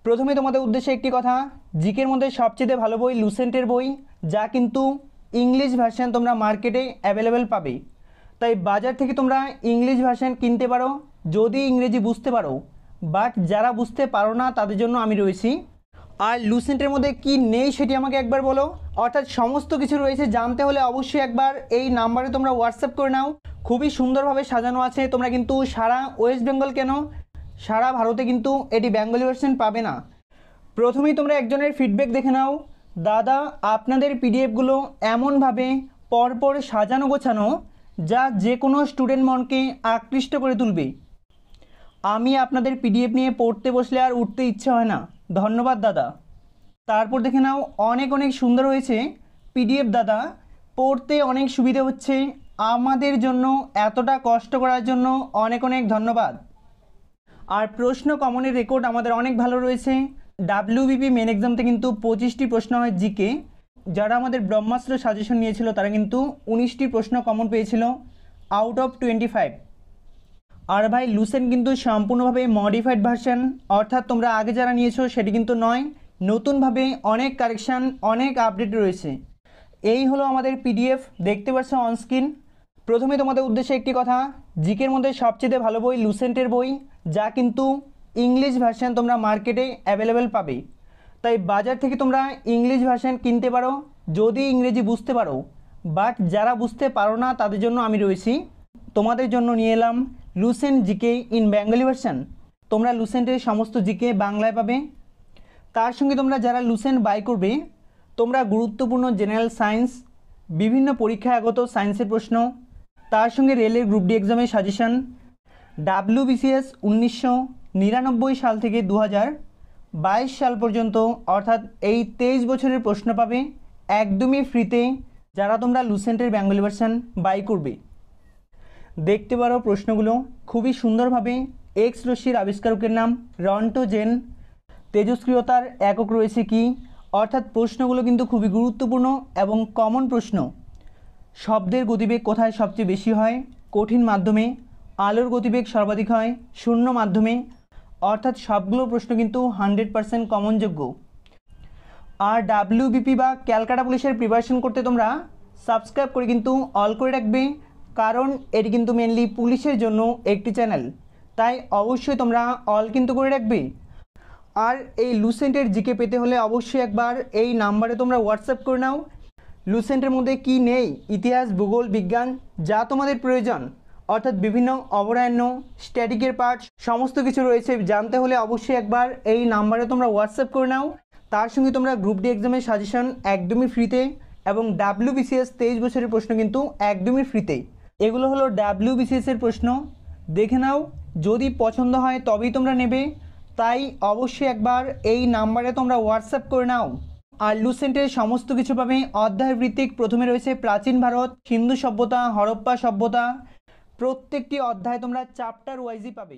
প্রথমে তোমাদের উদ্দেশ্যে একটি কথা, জিকের মধ্যে সবচেয়ে ভালো বই লুসেন্টের বই, যা কিন্তু ইংলিশ ভার্সন তোমরা মার্কেটে অ্যাভেলেবেল পাবে। তাই বাজার থেকে তোমরা ইংলিশ ভার্সন কিনতে পারো যদি ইংরেজি বুঝতে পারো, বাট যারা বুঝতে পারো না তাদের জন্য আমি রয়েছি। আর লুসেন্টের মধ্যে কি নেই সেটি আমাকে একবার বলো। অর্থাৎ সমস্ত কিছু রয়েছে, জানতে হলে অবশ্যই একবার এই নাম্বারে তোমরা হোয়াটসঅ্যাপ করে নাও। খুবই সুন্দরভাবে সাজানো আছে। তোমরা কিন্তু সারা ওয়েস্ট বেঙ্গল কেন, সারা ভারতে কিন্তু এটি বেঙ্গলি ভার্সন পাবে না। প্রথমেই তোমরা একজনের ফিডব্যাক দেখে নাও। দাদা, আপনাদের পিডিএফগুলো এমনভাবে পরপর সাজানো গোছানো যা যে কোনো স্টুডেন্ট মনকে আকৃষ্ট করে তুলবে। আমি আপনাদের পিডিএফ নিয়ে পড়তে বসলে আর উঠতে ইচ্ছে হয় না। ধন্যবাদ দাদা। তারপর দেখে নাও, অনেক অনেক সুন্দর হয়েছে পিডিএফ দাদা, পড়তে অনেক সুবিধে হচ্ছে। আমাদের জন্য এতটা কষ্ট করার জন্য অনেক অনেক ধন্যবাদ। আর প্রশ্ন কমনের রেকর্ড আমাদের অনেক ভালো রয়েছে। ডাব্লিউবিপি মেন এক্সামতে কিন্তু 25টি প্রশ্ন হয় জিকে। যারা আমাদের ব্রহ্মাস্ত্র সাজেশন নিয়েছিল তারা কিন্তু 19টি প্রশ্ন কমন পেয়েছিল আউট অফ 25। আর ভাই লুসেন্ট কিন্তু সম্পূর্ণভাবে মডিফাইড ভার্সন, অর্থাৎ তোমরা আগে যারা নিয়েছো সেটি কিন্তু নয়, নতুনভাবে অনেক কারেকশান, অনেক আপডেট রয়েছে। এই হলো আমাদের পিডিএফ, দেখতে পাচ্ছ অনস্ক্রিন। প্রথমে তোমাদের উদ্দেশ্যে একটি কথা, জিকের মধ্যে সবচেয়ে ভালো বই লুসেন্টের বই, যা কিন্তু ইংলিশ ভার্সন তোমরা মার্কেটে অ্যাভেলেবেল পাবে। তাই বাজার থেকে তোমরা ইংলিশ ভার্সন কিনতে পারো যদি ইংরেজি বুঝতে পারো, বাট যারা বুঝতে পারো না তাদের জন্য আমি রয়েছি। তোমাদের জন্য নিয়ে এলাম Lucent GK in Bengali version. তোমরা লুসেন্টের সমস্ত জিকে বাংলায় পাবে। তার সঙ্গে তোমরা যারা লুসেন্ট বাই করবে, তোমরা গুরুত্বপূর্ণ জেনারেল সায়েন্স, বিভিন্ন পরীক্ষায় আগত সায়েন্সের প্রশ্ন, তার সঙ্গে রেলের গ্রুপ ডি এক্সামের সাজেশন, ডাব্লিউবিসিএস 1999 সাল থেকে 2022 সাল পর্যন্ত, অর্থাৎ এই 23 বছরের প্রশ্ন পাবে একদমই ফ্রিতে যারা তোমরা লুসেন্টের বেঙ্গলি ভার্সন বাই করবে। দেখতে পারো প্রশ্নগুলো খুবই সুন্দরভাবে। এক্স রশ্মির আবিষ্কারকের নাম রন্টোজেন। তেজস্ক্রিয়তার একক রয়েছে কি, অর্থাৎ প্রশ্নগুলো কিন্তু খুবই গুরুত্বপূর্ণ এবং কমন প্রশ্ন। শব্দের গতিবেগ কোথায় সবচেয়ে বেশি হয়? কঠিন মাধ্যমে। আলোর গতিবেগ সর্বাধিক হয় শূন্য মাধ্যমে। অর্থাৎ সবগুলো প্রশ্ন কিন্তু 100% কমনযোগ্য। আর ডাব্লিউবিপি বা ক্যালকাটা পুলিশের প্রিপারেশন করতে তোমরা সাবস্ক্রাইব করে কিন্তু অল করে রাখবে, কারণ এটি কিন্তু মেনলি পুলিশের জন্য একটি চ্যানেল, তাই অবশ্যই তোমরা অল কিন্তু করে রাখবে। আর এই লুসেন্টের জিকে পেতে হলে অবশ্যই একবার এই নাম্বারে তোমরা হোয়াটসঅ্যাপ করে নাও। লুসেন্টের মধ্যে কি নেই, ইতিহাস, ভূগোল, বিজ্ঞান, যা তোমাদের প্রয়োজন, অর্থাৎ বিভিন্ন অভয়ারণ্য, স্ট্যাটিকের পার্ট, সমস্ত কিছু রয়েছে। জানতে হলে অবশ্যই একবার এই নাম্বারে তোমরা হোয়াটসঅ্যাপ করে নাও। তার সঙ্গে তোমরা গ্রুপ ডি এক্সামের সাজেশন একদমই ফ্রিতে, এবং ডাব্লিউবিসিএস 23 বছরের প্রশ্ন কিন্তু একদমই ফ্রিতে। এগুলো হলো ডাব্লিউবিসিএসের প্রশ্ন, দেখে নাও। যদি পছন্দ হয় তবেই তোমরা নেবে, তাই অবশ্যই একবার এই নাম্বারে তোমরা হোয়াটসঅ্যাপ করে নাও। আর লুসেন্টের সমস্ত কিছু পাবে অধ্যায় ভিত্তিক। প্রথমে রয়েছে প্রাচীন ভারত, সিন্ধু সভ্যতা, হরপ্পা সভ্যতা। প্রত্যেকটি অধ্যায় তোমরা চ্যাপ্টার ওয়াইজই পাবে।